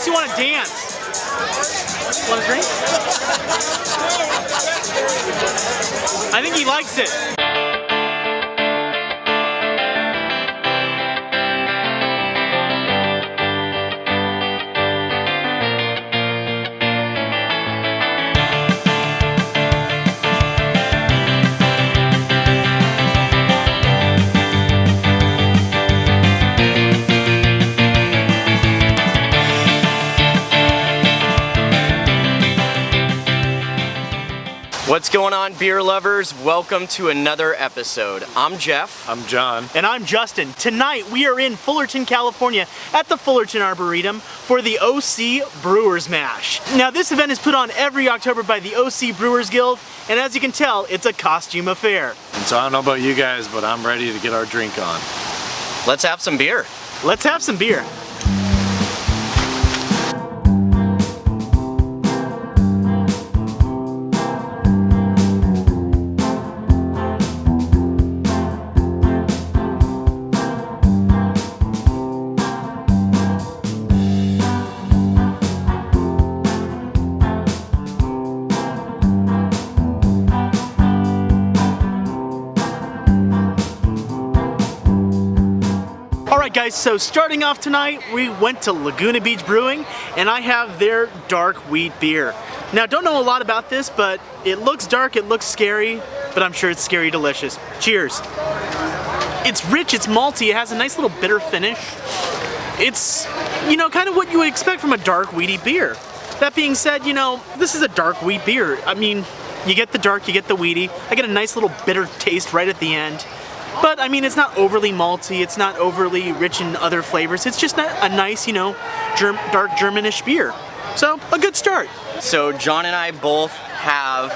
makes you want to dance. Want a drink? I think he likes it. What's going on, beer lovers? Welcome to another episode. I'm Jeff. I'm John. And I'm Justin. Tonight we are in Fullerton, California at the Fullerton Arboretum for the OC Brewers Mash. Now this event is put on every October by the OC Brewers Guild, and as you can tell, it's a costume affair. And so I don't know about you guys, but I'm ready to get our drink on. Let's have some beer. Let's have some beer. Alright guys, so starting off tonight, we went to Laguna Beach Brewing, and I have their dark wheat beer. Now, don't know a lot about this, but it looks dark, it looks scary, but I'm sure it's scary delicious. Cheers. It's rich, it's malty, it has a nice little bitter finish. It's, you know, kind of what you would expect from a dark wheaty beer. That being said, you know, this is a dark wheat beer. I mean, you get the dark, you get the wheaty. I get a nice little bitter taste right at the end. But I mean, it's not overly malty, it's not overly rich in other flavors. It's just a nice, you know, dark Germanish beer. So, a good start. So John and I both have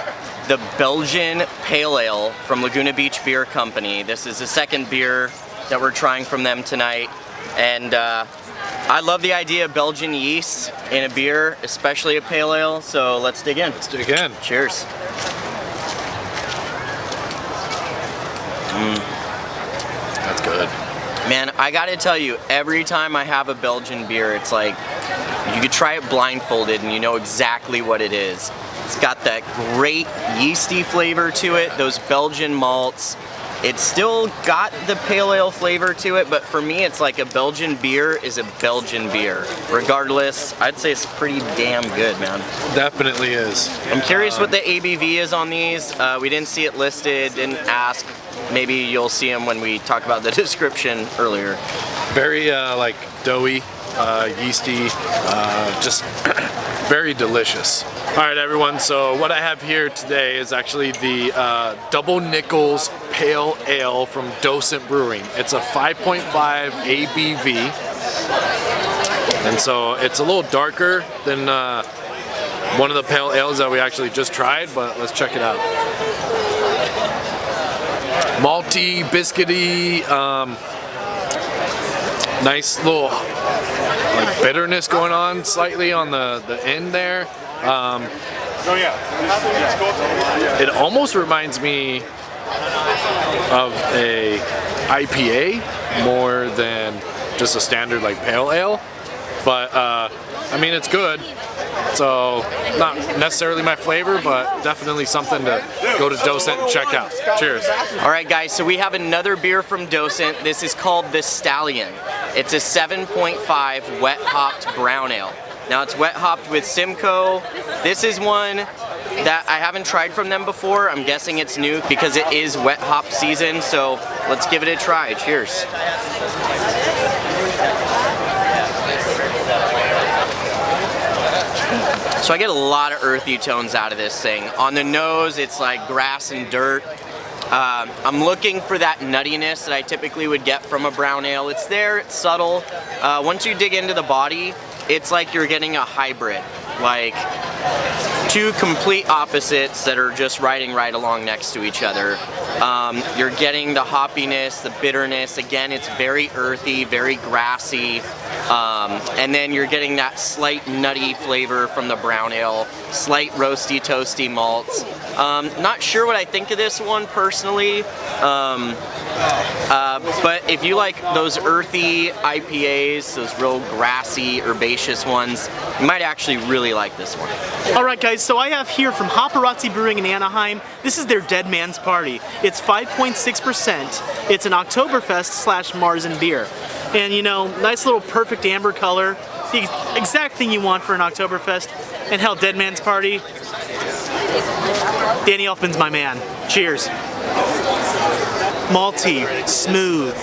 the Belgian Pale Ale from Laguna Beach Beer Company. This is the second beer that we're trying from them tonight. And I love the idea of Belgian yeast in a beer, especially a pale ale. So let's dig in. Let's dig in. Cheers. That's good. Man, I gotta tell you, every time I have a Belgian beer, it's like you could try it blindfolded and you know exactly what it is. It's got that great yeasty flavor to it, those Belgian malts. It's still got the pale ale flavor to it, but for me it's like a Belgian beer is a Belgian beer. Regardless, I'd say it's pretty damn good, man. Definitely is. I'm curious what the ABV is on these. We didn't see it listed, didn't ask. Maybe you'll see them when we talk about the description earlier. Very like doughy, yeasty, just very delicious. All right, everyone, so what I have here today is actually the Double Nickels Pale Ale from Dorst Brewing. It's a 5.5 ABV, and so it's a little darker than one of the pale ales that we actually just tried, but let's check it out. Malty, biscuity, nice little like bitterness going on slightly on the end there. It almost reminds me of a IPA more than just a standard like pale ale, but I mean, it's good. So not necessarily my flavor, but definitely something to go to Dorst and check out. Cheers. All right, guys, so we have another beer from Dorst. This is called the Stallion. It's a 7.5 wet hopped brown ale. Now it's wet hopped with Simcoe. This is one that I haven't tried from them before. I'm guessing it's new because it is wet hop season. So let's give it a try. Cheers. So I get a lot of earthy tones out of this thing. On the nose, it's like grass and dirt. I'm looking for that nuttiness that I typically would get from a brown ale. It's there, it's subtle. Once you dig into the body, it's like you're getting a hybrid. Like two complete opposites that are just riding right along next to each other. You're getting the hoppiness, the bitterness. Again, it's very earthy, very grassy. And then you're getting that slight nutty flavor from the brown ale, slight roasty, toasty malts. Not sure what I think of this one personally, but if you like those earthy IPAs, those real grassy, herbaceous ones, you might actually really like this one. Alright guys, so I have here from Paparazzi Brewing in Anaheim, this is their Dead Man's Party. It's 5.6%. It's an Oktoberfest / Marzen beer. And you know, nice little perfect amber color, the exact thing you want for an Oktoberfest. And hell, Dead Man's Party, Danny Elfman's my man. Cheers. Malty, smooth,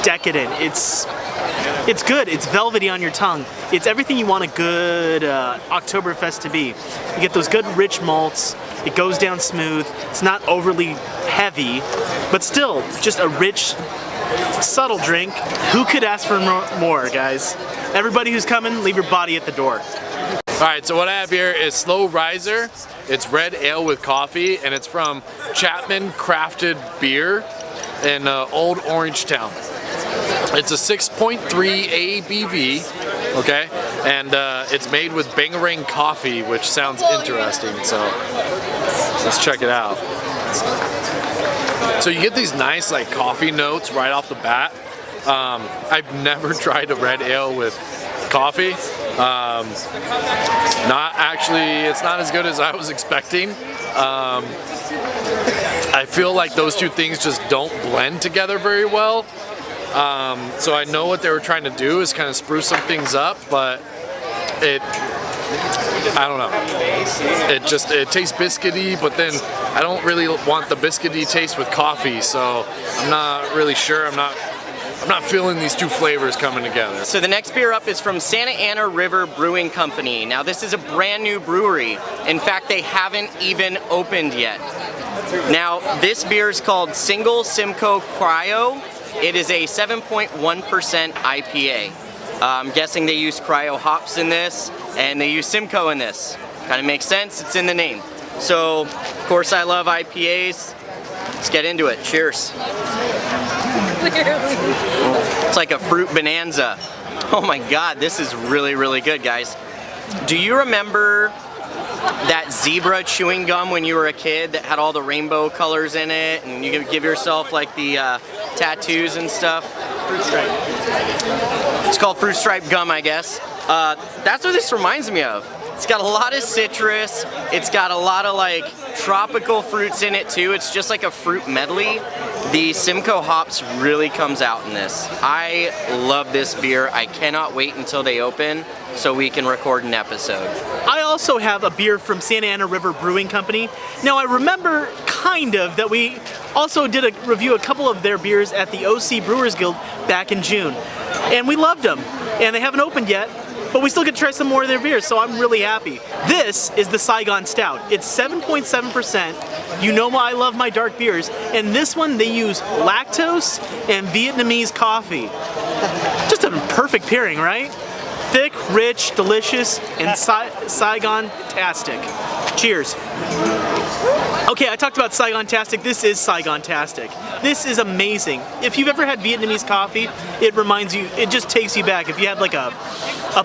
decadent. It's good. It's velvety on your tongue. It's everything you want a good Oktoberfest to be. You get those good rich malts. It goes down smooth. It's not overly heavy, but still just a rich, subtle drink. Who could ask for more, guys? Everybody who's coming, leave your body at the door. Alright, so what I have here is Slow Riser. It's red ale with coffee, and it's from Chapman Crafted Beer in Old Orangetown. It's a 6.3 ABV, okay? And it's made with Bangarang coffee, which sounds interesting, so let's check it out. So you get these nice like coffee notes right off the bat. I've never tried a red ale with coffee. It's not as good as I was expecting. I feel like those two things just don't blend together very well. So I know what they were trying to do is kind of spruce some things up, but I don't know. It tastes biscuity, but then I don't really want the biscuity taste with coffee, so I'm not really sure. I'm not feeling these two flavors coming together. So the next beer up is from Santa Ana River Brewing Company. Now this is a brand new brewery. In fact, they haven't even opened yet. Now this beer is called Sim Coke Rio. It is a 7.1% IPA. I'm guessing they use cryo hops in this, and they use Simcoe in this. Kind of makes sense, it's in the name. So, of course I love IPAs. Let's get into it, cheers. It's like a fruit bonanza. Oh my god, this is really, really good, guys. Do you remember that zebra chewing gum when you were a kid that had all the rainbow colors in it, and you could give yourself like the tattoos and stuff? Fruit stripe. It's called fruit stripe gum, I guess. That's what this reminds me of. It's got a lot of citrus. It's got a lot of like tropical fruits in it too. It's just like a fruit medley. The Simcoe hops really comes out in this. I love this beer. I cannot wait until they open so we can record an episode. I also have a beer from Santa Ana River Brewing Company. Now I remember kind of that we also did a review a couple of their beers at the OC Brewers Guild back in June. And we loved them. And they haven't opened yet, but we still get to try some more of their beers, so I'm really happy. This is the Saigon Stout. It's 7.7%. You know I love my dark beers. And this one, they use lactose and Vietnamese coffee. Just a perfect pairing, right? Thick, rich, delicious, and Saigon-tastic. Cheers. Okay, I talked about Saigon-tastic. This is Saigon-tastic. This is amazing. If you've ever had Vietnamese coffee, it reminds you, it just takes you back. If you had like a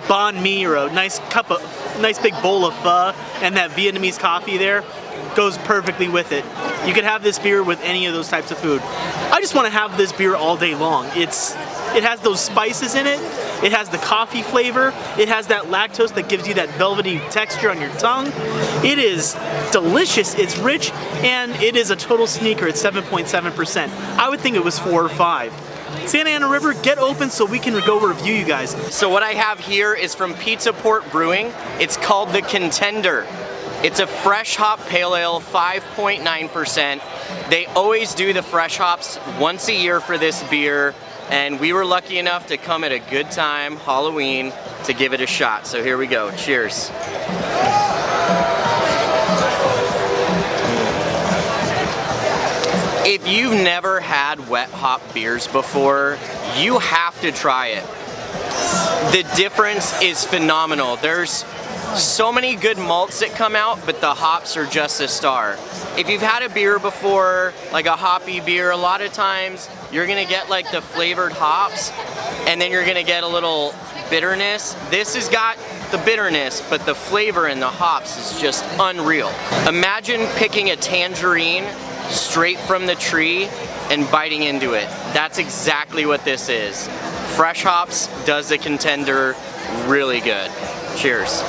banh mi or a nice big bowl of pho and that Vietnamese coffee there, goes perfectly with it. You could have this beer with any of those types of food. I just want to have this beer all day long. It has those spices in it. It has the coffee flavor. It has that lactose that gives you that velvety texture on your tongue. It is delicious. It's rich, and it is a total sneaker at 7.7%. I would think it was 4 or 5. Santa Ana River, get open so we can go review you guys. So what I have here is from Pizza Port Brewing. It's called the Contender. It's a fresh hop pale ale, 5.9%. They always do the fresh hops once a year for this beer, and we were lucky enough to come at a good time, Halloween, to give it a shot. So here we go, cheers. If you've never had wet hop beers before, you have to try it. The difference is phenomenal. There's so many good malts that come out, but the hops are just a star. If you've had a beer before, like a hoppy beer, a lot of times you're gonna get like the flavored hops, and then you're gonna get a little bitterness. This has got the bitterness, but the flavor and the hops is just unreal. Imagine picking a tangerine straight from the tree and biting into it. That's exactly what this is. Fresh hops does the Contender really good. Cheers.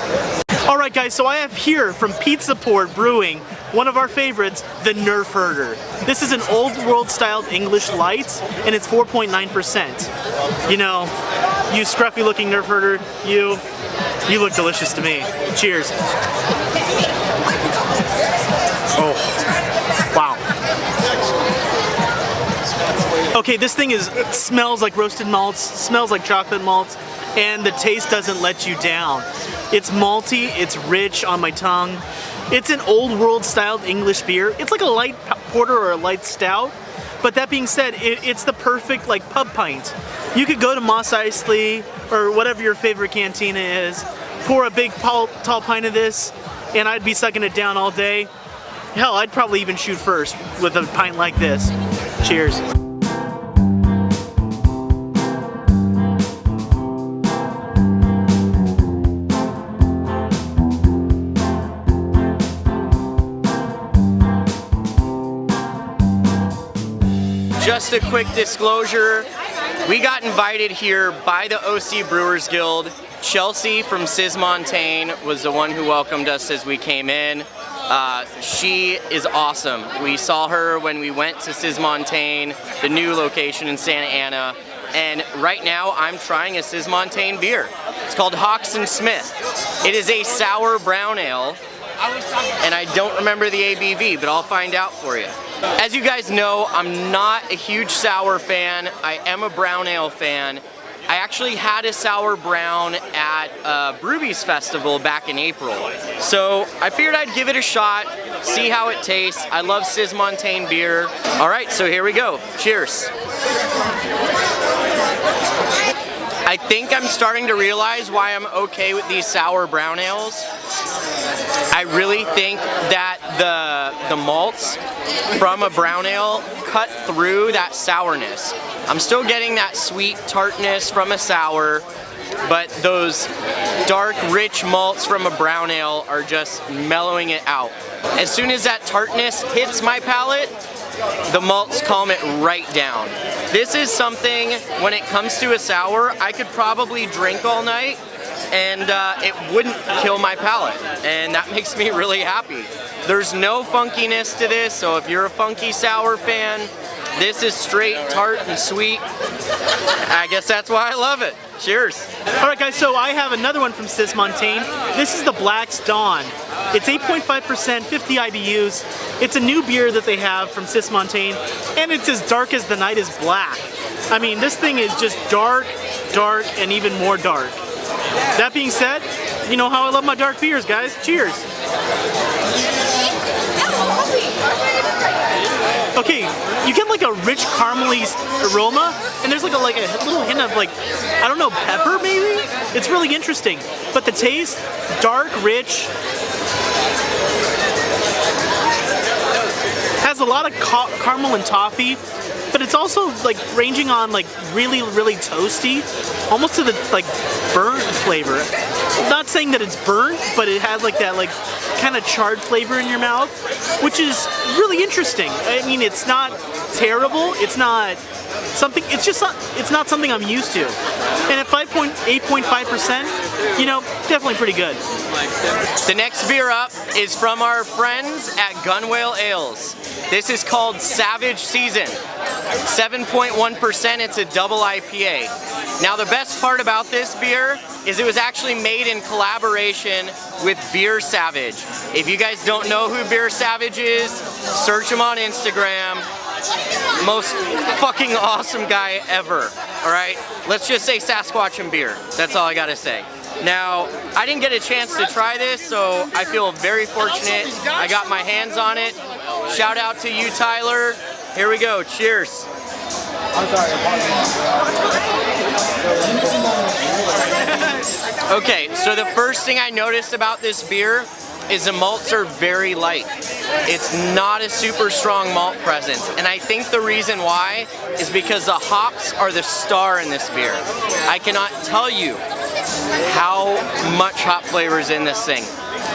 All right, guys, so I have here from Pizza Port Brewing, one of our favorites, the Nerf Herder. This is an old world styled English light, and it's 4.9%. You know, you scruffy looking Nerf Herder, you look delicious to me. Cheers. Oh, wow. Okay, this thing smells like roasted malts, smells like chocolate malts, and the taste doesn't let you down. It's malty, it's rich on my tongue. It's an old world styled English beer. It's like a light porter or a light stout. But that being said, it's the perfect like pub pint. You could go to Mos Eisley or whatever your favorite cantina is, pour a big tall pint of this, and I'd be sucking it down all day. Hell, I'd probably even shoot first with a pint like this. Cheers. Just a quick disclosure, we got invited here by the OC Brewers Guild. Chelsea from Sismontane was the one who welcomed us as we came in. She is awesome. We saw her when we went to Sismontane, the new location in Santa Ana, and right now I'm trying a Sismontane beer. It's called Hawks and Smith. It is a sour brown ale, and I don't remember the ABV, but I'll find out for you. As you guys know, I'm not a huge sour fan. I am a brown ale fan. I actually had a sour brown at Brewers Festival back in April. So I figured I'd give it a shot, see how it tastes. I love Sismontane beer. All right, so here we go. Cheers. I think I'm starting to realize why I'm okay with these sour brown ales. I really think that the malts from a brown ale cut through that sourness. I'm still getting that sweet tartness from a sour, but those dark, rich malts from a brown ale are just mellowing it out. As soon as that tartness hits my palate, the malts calm it right down. This is something, when it comes to a sour, I could probably drink all night and it wouldn't kill my palate, and that makes me really happy. There's no funkiness to this, so if you're a funky sour fan, this is straight tart and sweet. I guess that's why I love it. Cheers. All right, guys, so I have another one from Sismontane. This is the Black's Dawn. It's 8.5%, 50 IBUs. It's a new beer that they have from Sismontane, and it's as dark as the night is black. I mean, this thing is just dark, dark, and even more dark. That being said, you know how I love my dark beers, guys. Cheers. Okay, you get like a rich caramely aroma, and there's like a little hint of like, I don't know, pepper maybe? It's really interesting. But the taste, dark, rich, has a lot of caramel and toffee, but it's also like ranging on like really, really toasty, almost to the like burnt flavor. I'm not saying that it's burnt, but it has like that like kind of charred flavor in your mouth, which is really interesting. I mean, it's not terrible. It's not something. It's just not. It's not something I'm used to. And at 8.5%, you know, definitely pretty good. The next beer up is from our friends at Gunwale Ales. This is called Savage Season. 7.1%, it's a double IPA. Now the best part about this beer is it was actually made in collaboration with Beer Savage. If you guys don't know who Beer Savage is, search him on Instagram. Most fucking awesome guy ever, alright? Let's just say Sasquatch and beer. That's all I gotta say. Now, I didn't get a chance to try this, so I feel very fortunate. I got my hands on it. Shout out to you, Tyler. Here we go. Cheers. Okay, so the first thing I noticed about this beer is the malts are very light. It's not a super strong malt presence, and I think the reason why is because the hops are the star in this beer. I cannot tell you how much hop flavor is in this thing.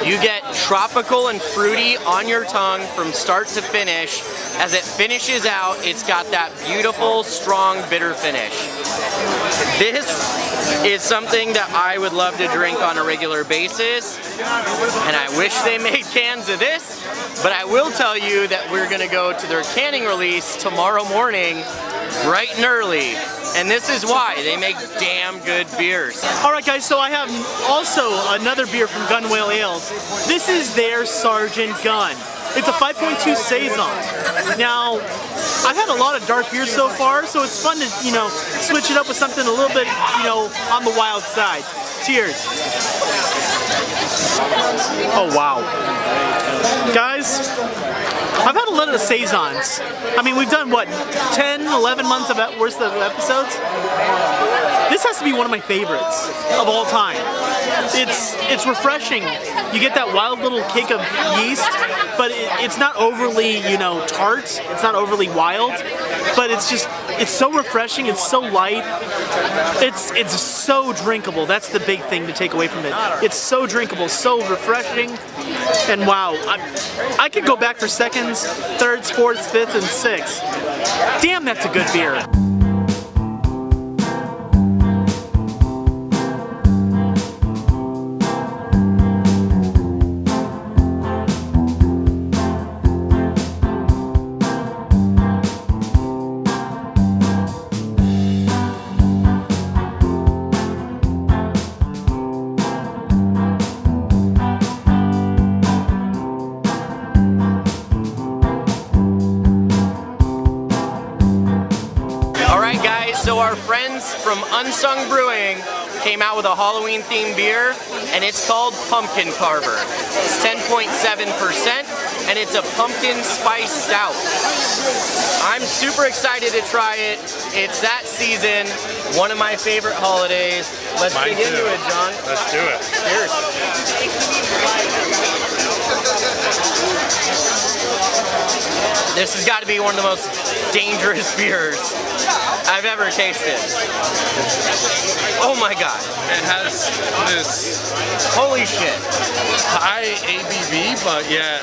You get tropical and fruity on your tongue from start to finish. As it finishes out, it's got that beautiful, strong, bitter finish. This is something that I would love to drink on a regular basis, and I wish they made cans of this, but I will tell you that we're gonna go to their canning release tomorrow morning, bright and early. And this is why they make damn good beers. All right, guys, so I have also another beer from Gunwale Ales. This is their Sgt Gunn. It's a 5.2 Saison. Now, I've had a lot of dark beers so far, so it's fun to, you know, switch it up with something a little bit, you know, on the wild side. Cheers. Oh, wow. Guys, I've had a lot of the Saisons. I mean, we've done, what, 10, 11 months of worth of episodes? This has to be one of my favorites of all time. It's refreshing. You get that wild little kick of yeast, but it's not overly, you know, tart. It's not overly wild, but it's just, it's so refreshing. It's so light. It's so drinkable. That's the big thing to take away from it. It's so drinkable, so refreshing, and wow, I could go back for seconds, thirds, fourths, fifths, and sixths. Damn, that's a good beer. So our friends from Unsung Brewing came out with a Halloween themed beer, and it's called Pumpkin Carver. It's 10.7% and it's a pumpkin spice stout. I'm super excited to try it. It's that season, one of my favorite holidays. Let's dig into it, John. Let's do it. Cheers. This has got to be one of the most dangerous beers I've ever tasted. Oh my god. It has this holy shit high ABV, but yeah,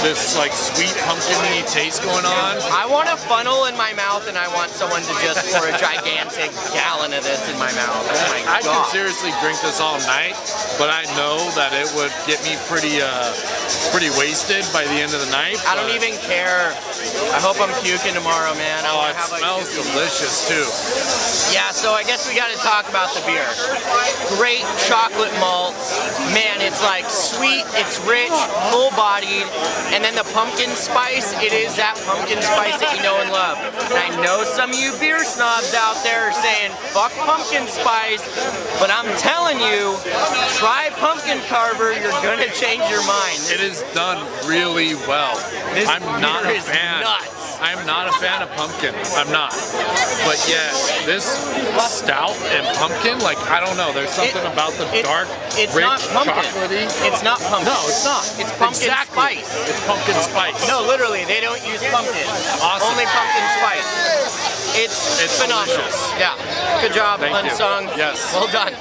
this like sweet pumpkin-y taste going on. I want a funnel in my mouth, and I want someone to just pour a gigantic gallon of this in my mouth. Oh my god. I could seriously drink this all night, but I know that it would get me pretty wasted by the end of the night. I don't even care. I hope I'm puking tomorrow, man. Oh, it smells delicious too. Yeah, so I guess we got to talk about the beer. Great chocolate malts. Man, it's like sweet, it's rich, full-bodied, and then the pumpkin spice, it is that pumpkin spice that you know and love. And I know some of you beer snobs out there are saying, fuck pumpkin spice, but I'm telling you, try Pumpkin Carver, you're gonna change your mind. It is done really well. I'm not a fan. Nuts. I'm not a fan of pumpkin. I'm not. But yeah, this stout and pumpkin, like, I don't know. There's something about the dark, it's rich, not pumpkin. chocolatey. It's not pumpkin. No, it's not. It's pumpkin spice. It's pumpkin spice. No, literally, they don't use pumpkin. Awesome. Only pumpkin spice. It's phenomenal. Delicious. Yeah. Good job, Thank Unsung. you. Yes. Well done.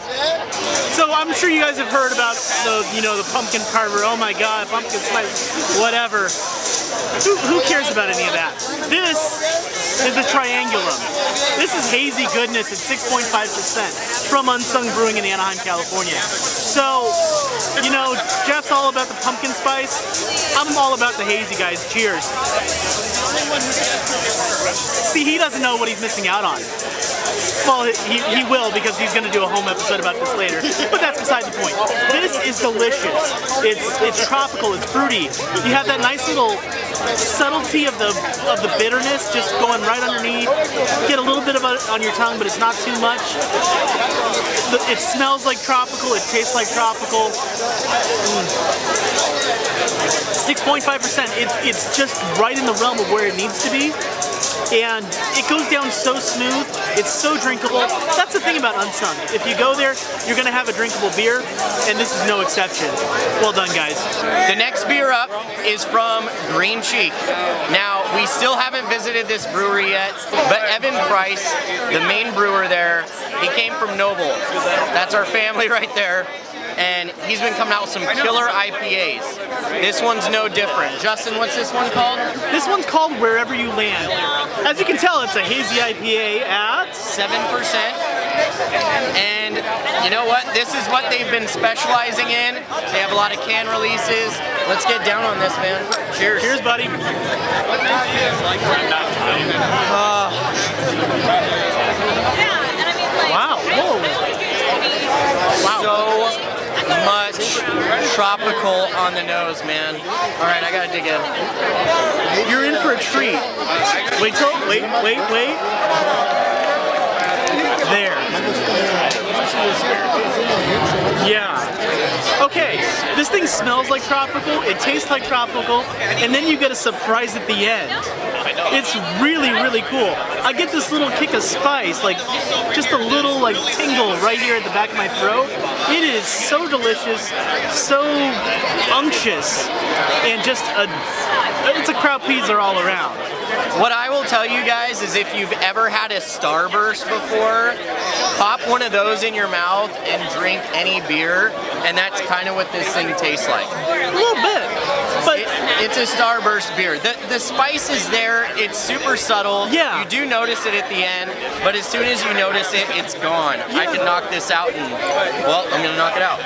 So I'm sure you guys have heard about the, you know, the pumpkin carver. Oh my god, pumpkin spice, whatever. Who cares about any of that? This is the Triangulum. This is hazy goodness at 6.5% from Unsung Brewing in Anaheim, California. So, you know, Jeff's all about the pumpkin spice. I'm all about the hazy, guys. Cheers. See, he doesn't know what he's missing out on. Well, he will, because he's going to do a home episode about this later. But that's beside the point. This is delicious. It's tropical. It's fruity. You have that nice little subtlety of the bitterness just going right underneath. Get a little bit of it on your tongue, but it's not too much. It smells like tropical. It tastes like tropical. 6.5%. It's just right in the realm of where it needs to be. And it goes down so smooth. It's so drinkable. That's the thing about Unsung. If you go there, you're gonna have a drinkable beer, and this is no exception. Well done, guys. The next beer up is from Green Cheek. Now, we still haven't visited this brewery yet, but Evan Price, the main brewer there, he came from Noble. That's our family right there. And he's been coming out with some killer IPAs. This one's no different. Justin, what's this one called? This one's called Wherever You Land. As you can tell, it's a hazy IPA at 7%. And you know what? This is what they've been specializing in. They have a lot of can releases. Let's get down on this, man. Cheers. Cheers, buddy. Wow. Whoa. Wow. So much tropical on the nose, man. All right, I gotta dig in. You're in for a treat. Wait. There. Yeah. Okay, this thing smells like tropical, it tastes like tropical, and then you get a surprise at the end. It's really, really cool. I get this little kick of spice, like just a little like tingle right here at the back of my throat. It is so delicious, so unctuous, and just it's a crowd pleaser all around. What I will tell you guys is if you've ever had a Starburst before, pop one of those in your mouth and drink any beer, and that's kind of what this thing tastes like. A little bit, but it's a Starburst beer. The spice is there, it's super subtle. Yeah. You do notice it at the end, but as soon as you notice it, it's gone. Yeah. I can knock this out and, well, I'm gonna knock it out.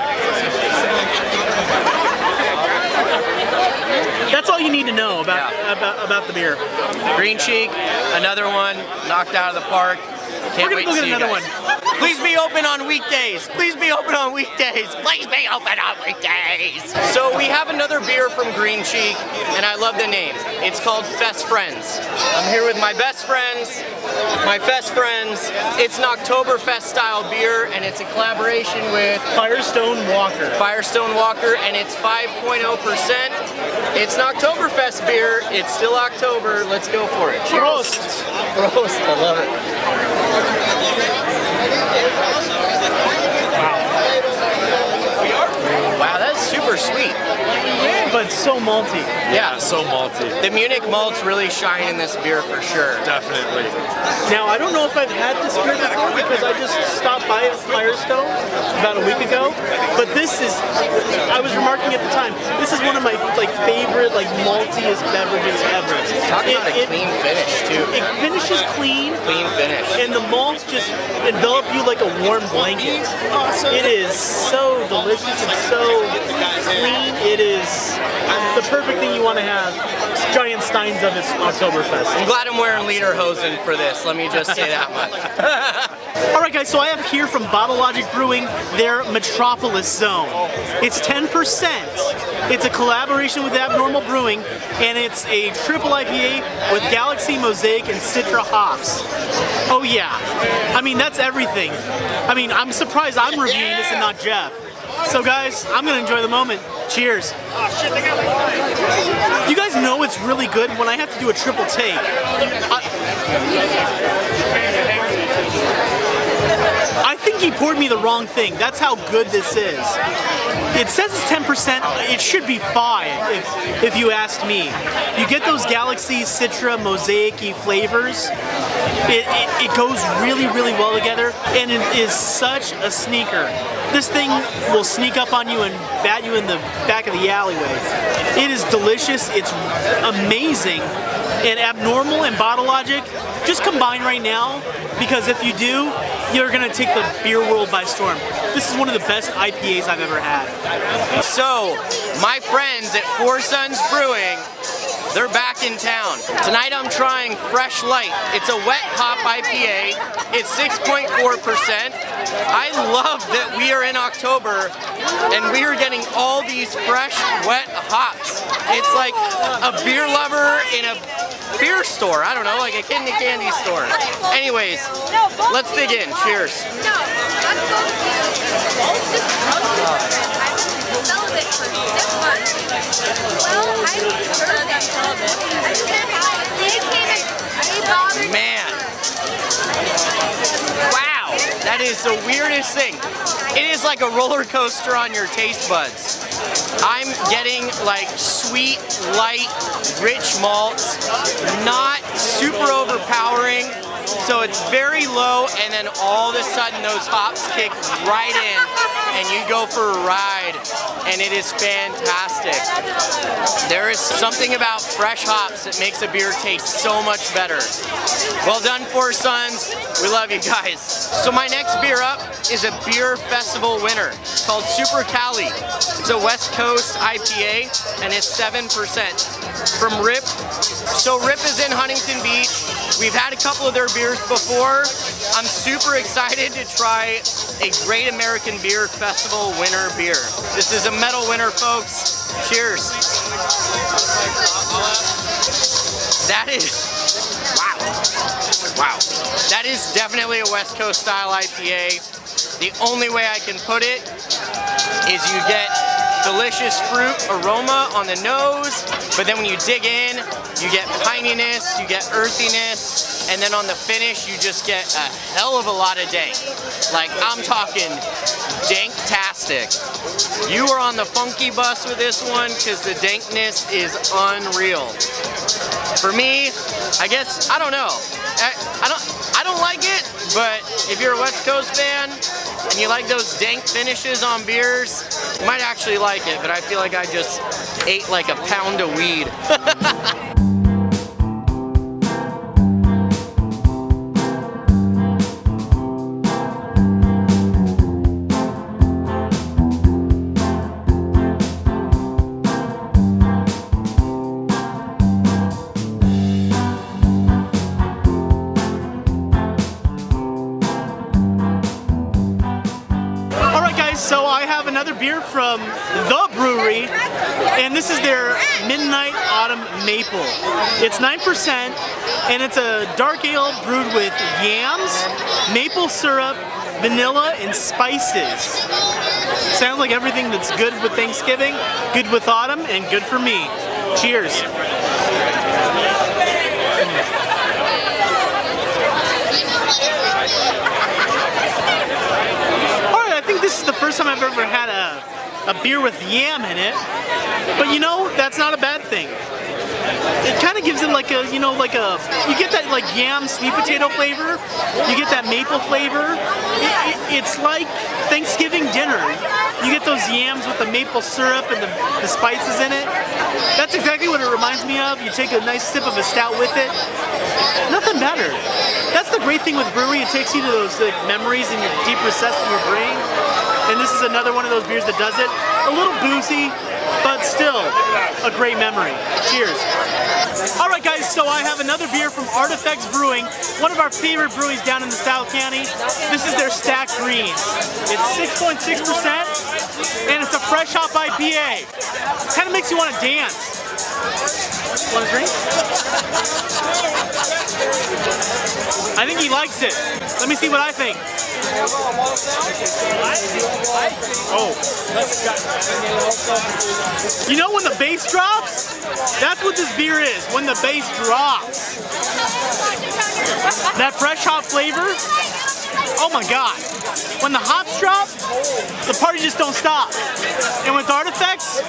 that's all you need to know about the beer. Green Cheek, another one, knocked out of the park. Can't We're wait gonna to go see get you another guys. one. Please be open on weekdays. Please be open on weekdays. Please be open on weekdays. So we have another beer from Green Cheek, and I love the name. It's called Fest Friends. I'm here with my best friends, my Fest Friends. It's an Oktoberfest style beer, and it's a collaboration with Firestone Walker. Firestone Walker, and it's 5.0%. It's an Oktoberfest beer. It's still October. Let's go for it. Cheers. Prost. Prost. I love it. Wow, that's super sweet. But so malty. Yeah, So malty. the Munich malts really shine in this beer for sure. Definitely. Now, I don't know if I've had this beer before because I just stopped by at Firestone about a week ago, but this is, I was remarking at the time, this is one of my favorite maltiest beverages ever. Talk about a clean finish too. It finishes clean, Clean finish. and the malts just envelop you like a warm blanket. It is so delicious and so clean. It is the perfect thing you want to have. Giant steins of its Oktoberfest. I'm glad I'm wearing lederhosen for this. Let me just say that much. All right, guys, so I have here from Bottle Logic Brewing their Metropolis Zone. It's 10%. It's a collaboration with Abnormal Brewing, and it's a triple IPA with Galaxy, Mosaic, and Citra hops. Oh yeah, I mean, that's everything. I mean, I'm surprised I'm reviewing this and not Jeff. So guys, I'm gonna enjoy the moment. Cheers. You guys know it's really good when I have to do a triple take. I think he poured me the wrong thing. That's how good this is. It says it's 10%. It should be 5 if you asked me. You get those Galaxy, Citra, Mosaic-y flavors. It goes really, really well together, and it is such a sneaker. This thing will sneak up on you and bat you in the back of the alleyway. It is delicious. It's amazing. And Abnormal and Bottle Logic, just combine right now, because if you do, you're gonna take the beer world by storm. This is one of the best IPAs I've ever had. So, my friends at Four Sons Brewing, they're back in town. Tonight I'm trying Fresh Light. It's a wet hop IPA. It's 6.4%. I love that we are in October and we are getting all these fresh, wet hops. It's like a beer lover in a beer store. I don't know, like a kid in a candy store. Anyways, let's dig in. Cheers. Man, is the weirdest thing. It is like a roller coaster on your taste buds. I'm getting like sweet, light, rich malts, not super overpowering. So it's very low, and then all of a sudden those hops kick right in and you go for a ride, and it is fantastic. There is something about fresh hops that makes a beer taste so much better. Well done, Four Sons. We love you guys. So my next beer up is a beer festival winner called Super Cali. It's a West Coast IPA, and it's 7% from Rip. So Rip is in Huntington Beach. We've had a couple of their beers before. I'm super excited to try a Great American Beer Festival winner beer. This is a medal winner, folks. Cheers. That is, wow. That is definitely a West Coast style IPA. The only way I can put it is you get delicious fruit aroma on the nose, but then when you dig in, you get pininess, you get earthiness, and then on the finish, you just get a hell of a lot of dank. Like, I'm talking dank-tastic. You are on the funky bus with this one because the dankness is unreal. For me, I guess, I don't know. I don't like it, but if you're a West Coast fan and you like those dank finishes on beers, you might actually like it, but I feel like I just ate like a pound of weed. So I have another beer from the brewery, and this is their Midnight Autumn Maple. It's 9%, and it's a dark ale brewed with yams, maple syrup, vanilla, and spices. Sounds like everything that's good with Thanksgiving, good with autumn, and good for me. Cheers. This is the first time I've ever had a beer with yam in it, but you know, that's not a bad thing. It kind of gives it like a, you get that like yam sweet potato flavor, you get that maple flavor. It's like Thanksgiving dinner. You get those yams with the maple syrup and the spices in it. That's exactly what it reminds me of. You take a nice sip of a stout with it. Nothing better. That's the great thing with brewery. It takes you to those memories in your deep recess of your brain. And this is another one of those beers that does it. A little boozy, but still a great memory. Cheers. All right, guys, so I have another beer from FX Brewing, one of our favorite breweries down in the South County. This is their Stacked Greens. It's 6.6%, and it's a fresh hop IPA. Kind of makes you want to dance. Want a drink? I think he likes it. Let me see what I think. Oh. You know when the bass drops? That's what this beer is, when the bass drops. That fresh hop flavor, oh my God. When the hops drop, the party just don't stop. And with Artifacts,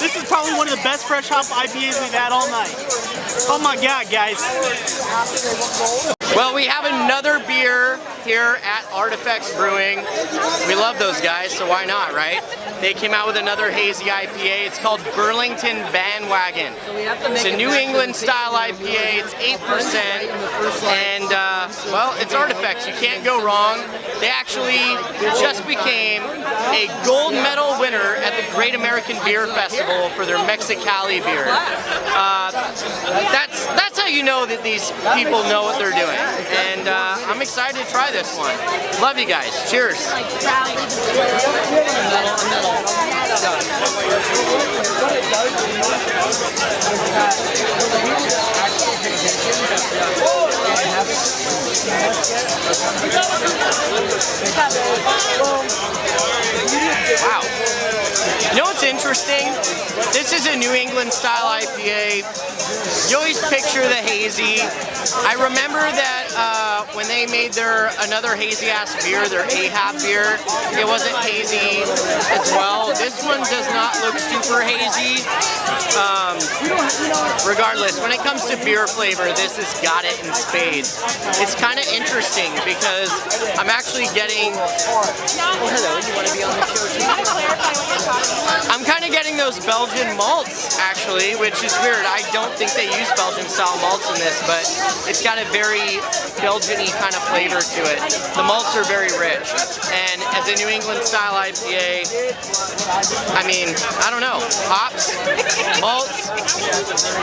this is probably one of the best fresh hop IPAs we've had all night. Oh my God, guys. Well, we have another beer here at FX Brewing. We love those guys, so why not, right? They came out with another hazy IPA. It's called Burlington Bandwagon. It's a New England style IPA. It's 8%, and well, it's Artifacts. You can't go wrong. They actually just became a gold medal winner at the Great American Beer Festival for their Mexicali beer. That's how you know that these people know what they're doing. And I'm excited to try this one. Love you guys. Cheers. Wow. You know what's interesting? This is a New England style IPA. You always picture the hazy. I remember that when they made their another hazy ass beer, their Ahab beer, it wasn't hazy as well. This one does not look super hazy. Regardless, when it comes to beer flavor, this has got it in spades. It's kind of interesting because I'm actually getting. Oh, hello. You want to be on the show too? I'm kind of getting those Belgian malts actually, which is weird. I don't think they use Belgian style malts in this, but it's got a very Belgian-y kind of flavor to it. The malts are very rich, and as a New England style IPA, I mean, I don't know, hops, malts,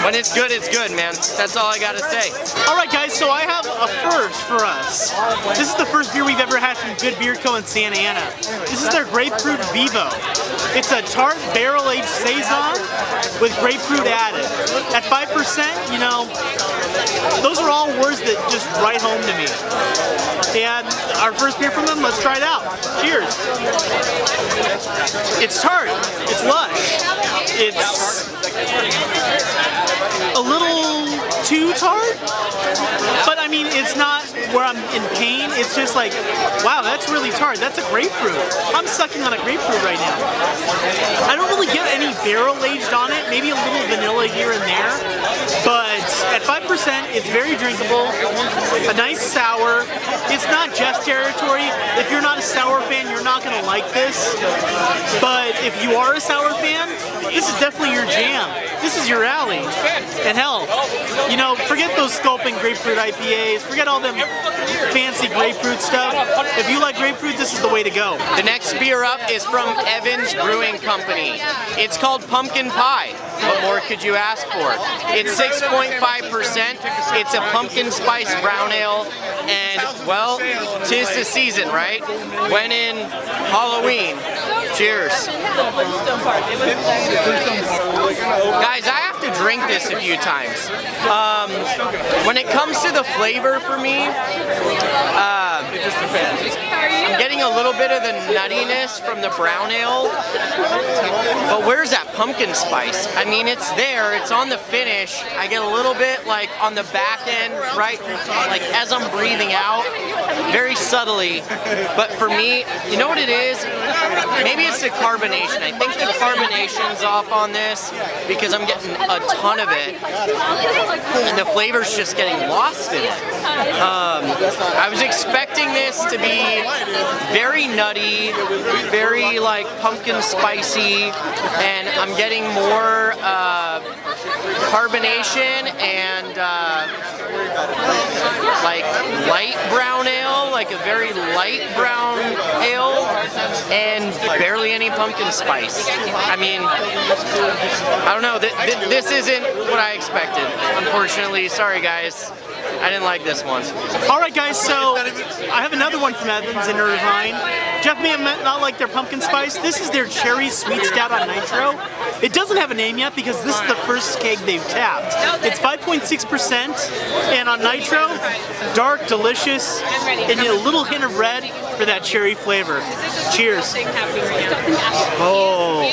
when it's good, man. That's all I gotta say. All right, guys, so I have a first for us. This is the first beer we've ever had from Good Beer Co. in Santa Ana. This is their Grapefruit Vivo. It's a tart barrel-aged Saison with grapefruit added. At 5%, you know, those are all words that just write home to me. And our first beer from them, let's try it out. Cheers. It's tart, it's lush, it's a little too tart, but I mean, it's not where I'm in pain. It's just like, wow, that's really tart. That's a grapefruit. I'm sucking on a grapefruit right now. I don't really get any barrel aged on it, maybe a little vanilla here and there, but at 5%, it's very drinkable, a nice sour. It's not just territory. If you're not a sour fan, you're not gonna like this, but if you are a sour fan, this is definitely your jam. This is your alley. And hell, you know, forget those Sculpin grapefruit IPAs, forget all them fancy grapefruit stuff. If you like grapefruit, this is the way to go. The next beer up is from Evans Brewing Company. It's called Pumpkin Pie. What more could you ask for? It's 6.5%. It's a pumpkin spice brown ale, and well, 'tis the season, right? When in Halloween. Cheers. Guys, I have to drink this a few times. When it comes to the flavor for me, I'm getting a little bit of the nuttiness from the brown ale, but where's that pumpkin spice? I mean, it's there, it's on the finish. I get a little bit like on the back end, right? Like as I'm breathing out, very subtly. But for me, you know what it is? Maybe it's the carbonation. I think the carbonation's off on this because I'm getting a ton of it, and the flavor's just getting lost in it. I was expecting this to be very nutty, very like pumpkin spicy, and I'm getting more carbonation and like light brown ale, like a very light brown ale, and barely any pumpkin spice. I mean, I don't know, this isn't what I expected, unfortunately. Sorry guys, I didn't like this one. All right, guys, so I have another one from Evans in Irvine. Jeff may have not liked their pumpkin spice. This is their cherry sweet stout on nitro. It doesn't have a name yet because this is the first keg they've tapped. It's 5.6%, and on nitro, dark, delicious, and a little hint of red for that cherry flavor. Cheers. Oh,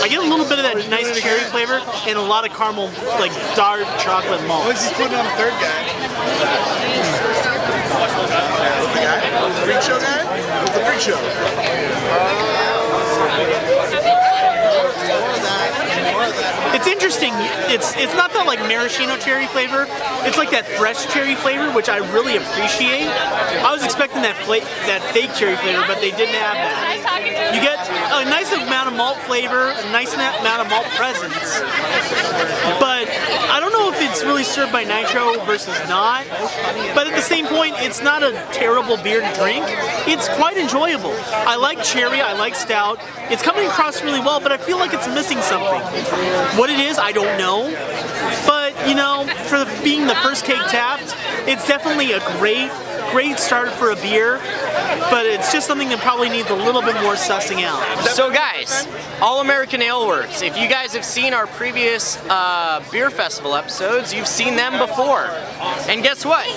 I get a little bit of that nice cherry flavor and a lot of caramel, like dark chocolate malt. What's he putting on the third guy? The freak show guy? The freak show. It's interesting. It's not that like maraschino cherry flavor. It's like that fresh cherry flavor, which I really appreciate. I was expecting that fake cherry flavor, but they didn't have that. You get a nice amount of malt flavor, a nice amount of malt presence, but I don't know if it's really served by nitro versus not. But at the same point, it's not a terrible beer to drink. It's quite enjoyable. I like cherry, I like stout. It's coming across really well, but I feel like it's missing something. What it is, I don't know. But, you know, for being the first keg tapped, it's definitely a great start for a beer, but it's just something that probably needs a little bit more sussing out. So guys, All American Ale Works, if you guys have seen our previous beer festival episodes, you've seen them before. And guess what?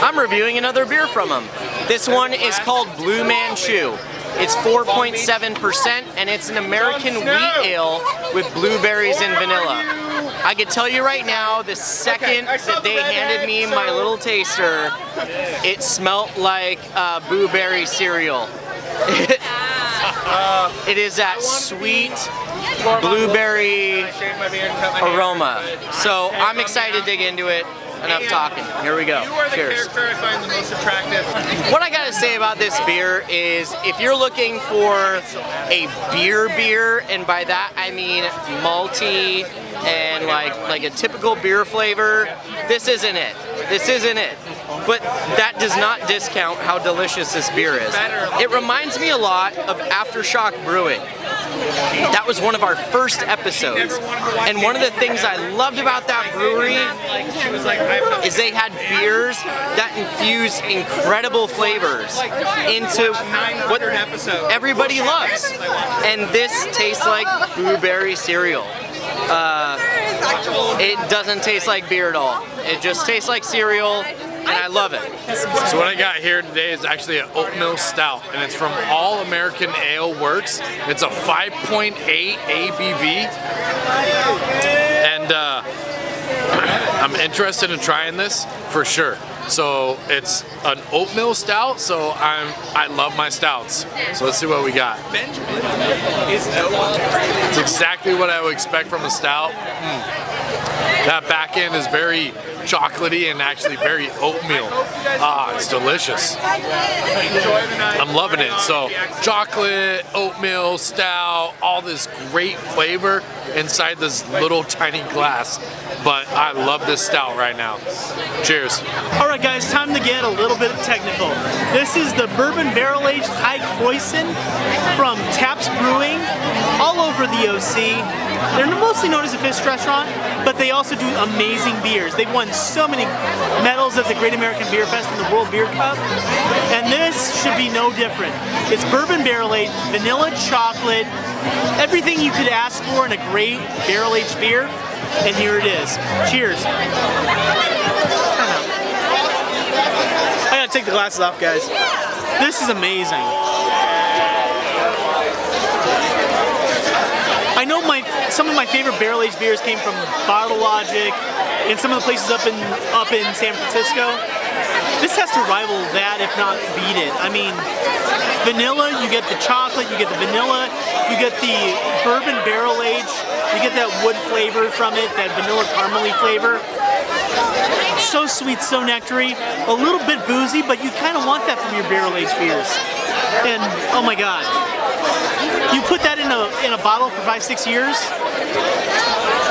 I'm reviewing another beer from them. This one is called Blue Manchu. It's 4.7%, and it's an American wheat ale with blueberries and vanilla. I can tell you right now, the second that they handed me my little taster, it smelt like blueberry cereal. It is that sweet blueberry aroma. So I'm excited to dig into it. Enough talking. Here we go. Cheers. I find the most attractive. What I gotta say about this beer is if you're looking for a beer, and by that I mean malty and like a typical beer flavor, this isn't it. This isn't it. But that does not discount how delicious this beer is. It reminds me a lot of Aftershock Brewing. That was one of our first episodes. And one of the things I loved about that brewery is they had beers that infused incredible flavors into what everybody loves. And this tastes like blueberry cereal. It doesn't taste like beer at all. It just tastes like cereal, and I love it. So what I got here today is actually an Oatmeal Stout, and it's from All American Ale Works. It's a 5.8 ABV, and I'm interested in trying this for sure. So it's an oatmeal stout, so I love my stouts. So let's see what we got. It's exactly what I would expect from a stout. That back end is very chocolatey and actually very oatmeal. It's delicious. I'm loving it. So chocolate, oatmeal, stout, all this great flavor inside this little tiny glass. But I love this stout right now. Cheers. All right, guys, time to get a little bit technical. This is the bourbon barrel-aged High Croissant from Taps Brewing, all over the OC. They're mostly known as a fish restaurant, but they also do amazing beers. They've won so many medals at the Great American Beer Fest and the World Beer Cup, and this should be no different. It's bourbon barrel-aged, vanilla chocolate, everything you could ask for in a great barrel-aged beer, and here it is. Cheers. I gotta take the glasses off, guys. This is amazing. I know some of my favorite barrel-aged beers came from Bottle Logic and some of the places up in San Francisco. This has to rival that, if not beat it. I mean, vanilla, you get the chocolate, you get the vanilla, you get the bourbon barrel-aged, you get that wood flavor from it, that vanilla caramely flavor. So sweet, so nectary, a little bit boozy, but you kind of want that from your barrel-aged beers. And oh my God, you put that in a bottle for 5-6 years.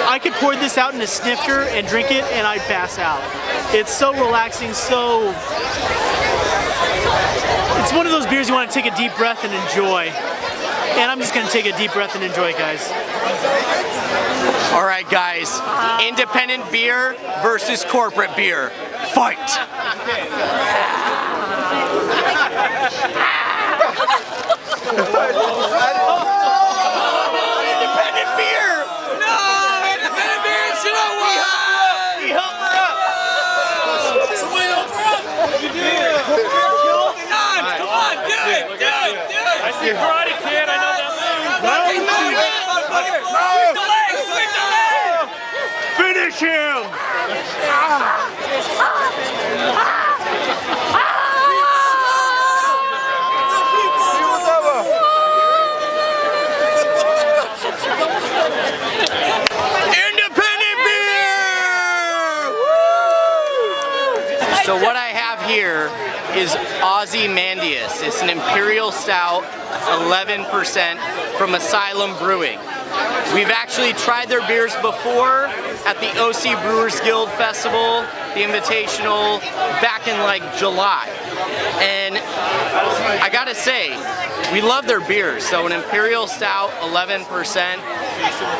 I could pour this out in a snifter and drink it, and I'd pass out. It's so relaxing, so. It's one of those beers you want to take a deep breath and enjoy. And I'm just gonna take a deep breath and enjoy it, guys. All right, guys. Independent beer versus corporate beer. Fight! Independent beer! No! Independent beer! Shut up! We help her up! Somebody help her up! Come on, do it! Do it! Do it! I see Karate Kid, I know that move. Finish him! Independent beer! So what I have here is Ozymandias. It's an Imperial Stout, 11% from Asylum Brewing. We've actually tried their beers before at the OC Brewers Guild Festival, the Invitational, back in like July. And I gotta say, we love their beers. So an Imperial Stout, 11%.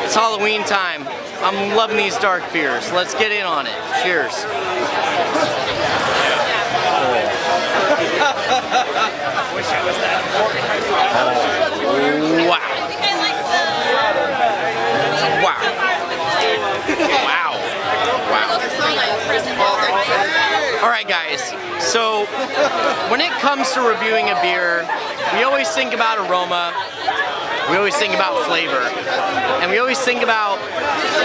It's Halloween time. I'm loving these dark beers. Let's get in on it. Cheers. Wow. Wow. Wow. Wow. All right, guys. So when it comes to reviewing a beer, we always think about aroma. we always think about flavor. And we always think about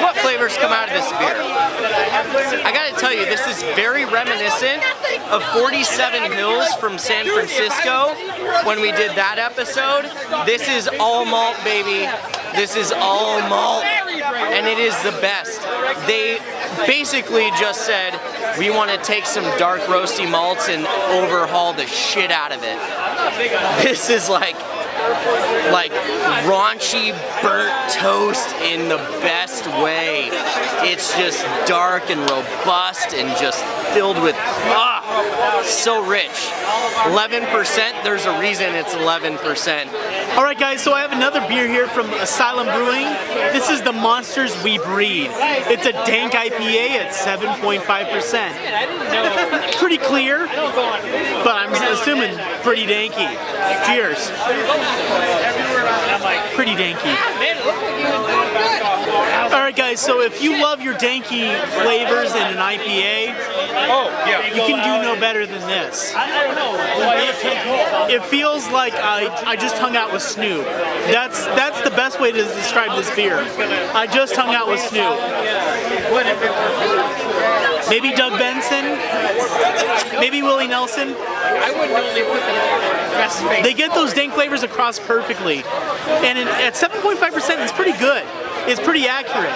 what flavors come out of this beer. I gotta tell you, this is very reminiscent of 47 Hills from San Francisco when we did that episode. This is all malt, baby. This is all malt, and it is the best. They basically just said, we want to take some dark roasty malts and overhaul the shit out of it. This is like raunchy burnt toast in the best way. It's just dark and robust and just filled with, so rich. 11%, there's a reason it's 11%. All right, guys, so I have another beer here from Asylum Brewing. This is the Monsters We Breed. It's a dank IPA at 7.5%. Pretty clear, but I'm assuming pretty danky. Cheers. Pretty danky. All right, guys, so if you love your danky flavors in an IPA, you can do no better than this. It feels like I just hung out with Snoop. That's the best way to describe this beer. I just hung out with Snoop. Maybe Doug Benson. Maybe Willie Nelson. They get those dank flavors across perfectly. And at 7.5%, it's pretty good. It's pretty accurate,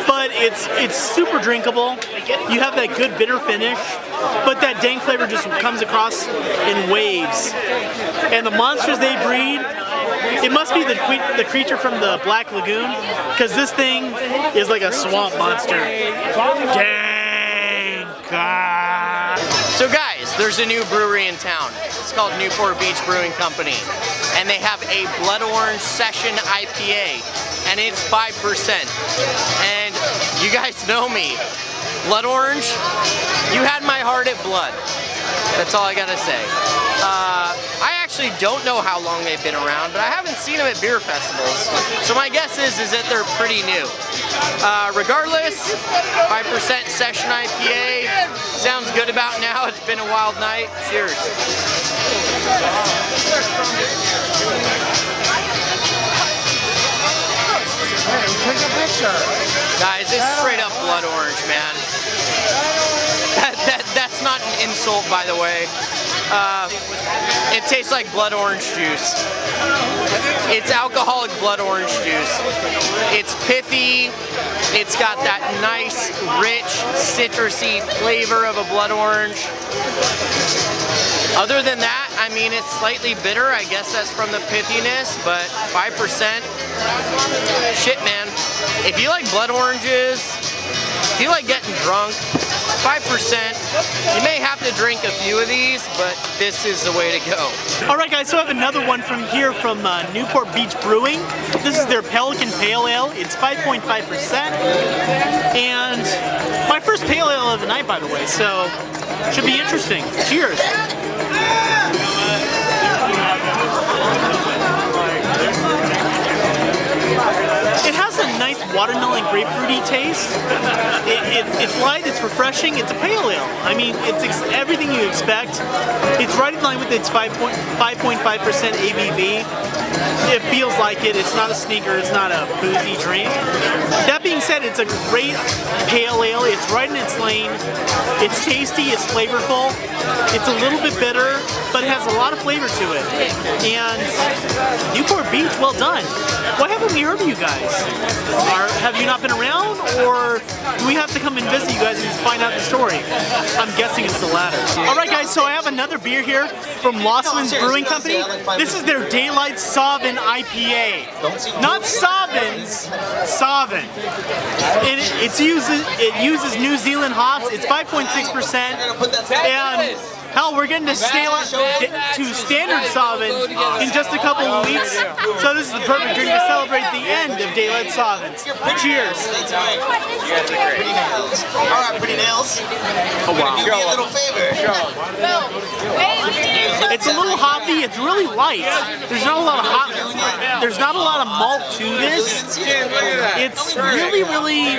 but it's super drinkable. You have that good bitter finish, but that dank flavor just comes across in waves. And the monsters they breed, it must be the creature from the Black Lagoon, because this thing is like a swamp monster. Dang! So guys, there's a new brewery in town. It's called Newport Beach Brewing Company, and they have a Blood Orange Session IPA. And it's 5%. And you guys know me. Blood Orange, you had my heart at blood. That's all I gotta say. I actually don't know how long they've been around, but I haven't seen them at beer festivals. So my guess is that they're pretty new. Regardless, 5% Session IPA. Sounds good about now. It's been a wild night. Cheers. Take a picture. Guys, it's straight up blood orange, man. That's not an insult, by the way. It tastes like blood orange juice. It's alcoholic blood orange juice. It's pithy. It's got that nice, rich, citrusy flavor of a blood orange. Other than that, I mean, it's slightly bitter. I guess that's from the pithiness, but 5%. Shit, man. If you like blood oranges, if you like getting drunk, 5%. You may have to drink a few of these, but this is the way to go. All right, guys, so I have another one from here from Newport Beach Brewing. This is their Pelican Pale Ale. It's 5.5%. And my first pale ale of the night, by the way, so should be interesting. Cheers. It has a nice watermelon grapefruity taste. It's light, it's refreshing, it's a pale ale. I mean, it's everything you expect. It's right in line with its 5.5% ABV. It feels like it. It's not a sneaker, it's not a boozy drink. That being said, it's a great pale ale. It's right in its lane. It's tasty, it's flavorful. It's a little bit bitter, but it has a lot of flavor to it. And Newport Beach, well done. Why haven't we heard of you guys? Have you not been around, or do we have to come and visit you guys and find out the story? I'm guessing it's the latter. All right, guys, so I have another beer here from Losman's Brewing Company. This is their Daylight Sauvin IPA. Not Sauvins, Sauvin. It uses New Zealand hops. It's 5.6%. And hell, we're getting to standard Sauvin in just a couple of weeks. So this is the perfect drink to celebrate the end of Daylight Sauvins. Cheers. You guys are great. Pretty nails. All right, pretty nails. Oh, wow. Do me a little favor. It's a little hoppy. It's really light. There's not a lot of hop. There's not a lot of malt to this. It's really, really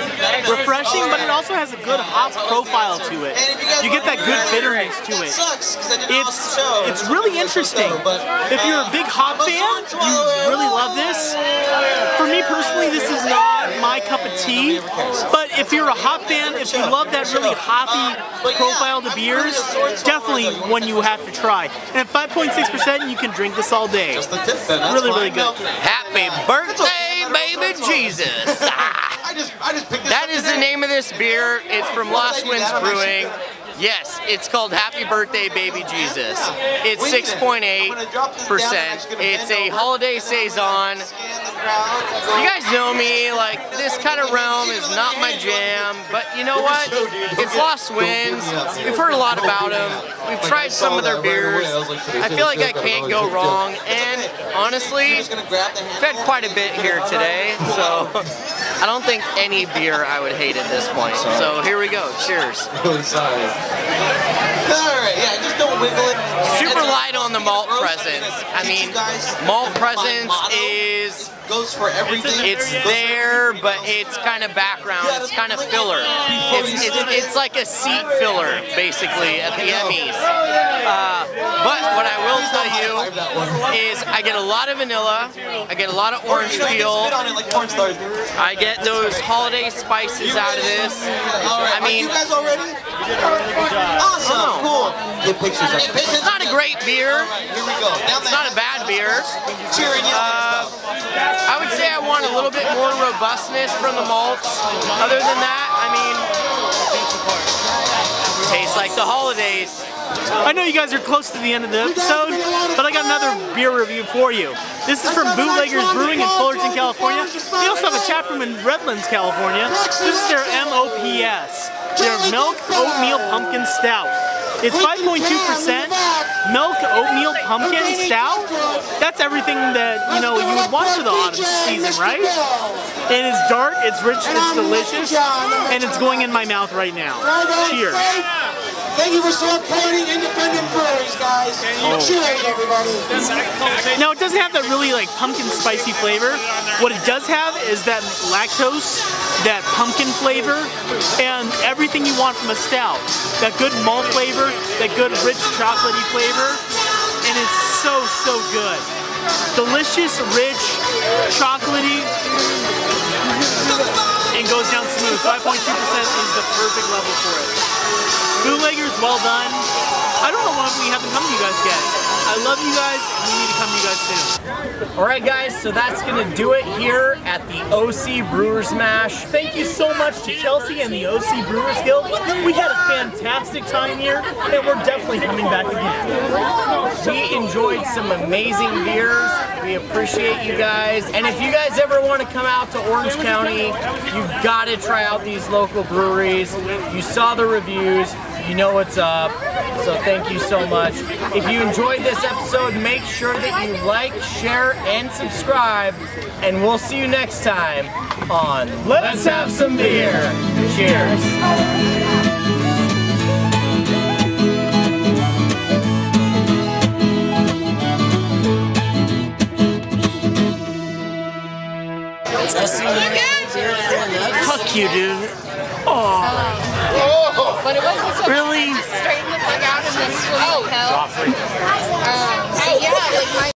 refreshing, but it also has a good hop profile to it. You get that good bitterness to it. It's really interesting. If you're a big hop fan, you really love this. tea, but if you're a hop fan, if you love that really hoppy profile to beers, definitely one you have to try. And at 5.6%, you can drink this all day. Really, really good. Happy birthday, baby Jesus! That is the name of this beer. It's from Lost Winds Brewing. Yes, it's called Happy Birthday Baby Jesus. It's 6.8%. It's a holiday saison. You guys know me, like this kind of realm is not my jam, but you know what? It's Lost Winds. We've heard a lot about them. We've tried some of their beers. I feel like I can't go wrong, and honestly, we've had quite a bit here today, so I don't think any beer I would hate at this point. So here we go. Cheers. Alright, yeah, just don't wiggle it. Super light on the malt presence. I mean, malt presence is... goes for everything. It's there, but it's kind of background. It's kind of filler. It's like a seat filler, basically, at the Emmys. But what I will tell you is I get a lot of vanilla. I get a lot of orange peel. I get those holiday spices out of this. I mean, you guys already? Awesome, cool. Get pictures of it. it's not a great beer. Here we go. It's not a bad beer. Cheering you. I would say I want a little bit more robustness from the malts. Other than that, I mean, tastes like the holidays. I know you guys are close to the end of the episode, but I got another beer review for you. This is from Bootleggers Brewing in Fullerton, California. They also have a tap room in Redlands, California. This is their MOPS, their Milk Oatmeal Pumpkin Stout. It's 5.2% Milk Oatmeal Pumpkin Stout. That's everything that you would want for the autumn season, right? It is dark, it's rich, it's delicious, and it's going in my mouth right now. Cheers. Thank you for supporting independent breweries, guys. Cheers, everybody. Now it doesn't have that really like pumpkin spicy flavor. What it does have is that lactose, that pumpkin flavor, and everything you want from a stout. That good malt flavor, that good rich chocolatey flavor, and it's so, so good. Delicious, rich, chocolatey, and goes down smooth. 5.2% is the perfect level for it. Bootleggers, well done. I don't know why we haven't come to you guys yet. I love you guys, and we need to come to you guys soon. Alright guys, so that's going to do it here at the OC Brewers Mash. Thank you so much to Chelsea and the OC Brewers Guild. We had a fantastic time here, and we're definitely coming back again. We enjoyed some amazing beers. We appreciate you guys. And if you guys ever want to come out to Orange County, you've got to try out these local breweries. You saw the reviews. You know what's up. So thank you so much. If you enjoyed this episode, make sure that you like, share, and subscribe. And we'll see you next time on Let's Have Some Beer. Cheers. Fuck you, dude. Oh. But it wasn't so Really? bad. I just straightened the fuck out and then swim uphill. So yeah, like my